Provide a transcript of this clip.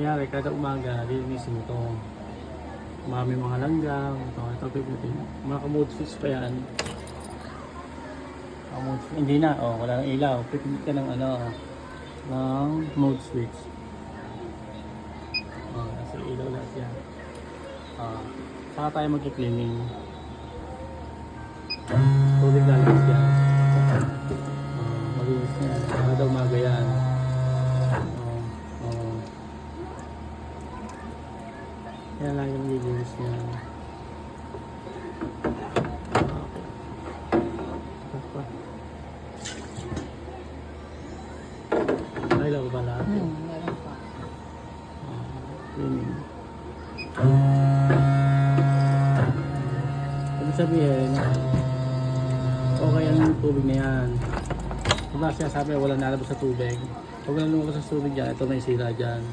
Kaya kada umaga, lilinisin ito. Marami mga langgam. Ito pipitin. Mga ka-mode switch pa yan. Hindi na. Wala nang ilaw. Pipili ka ng ng mode switch. Nasa ilaw lahat yan. Saka tayo mag-cleaning. Tubig lalabas yan. Malinis na yan. Kada umaga yan. Yan lang yung lilinis niya. Nailaw ba lahat? Meron pa. Cleaning. Ibig sabihin, okay ang tubig na yan. Diba siya sabi wala nalabas sa tubig. Pag lumabas sa tubig dyan, ito may sira dyan.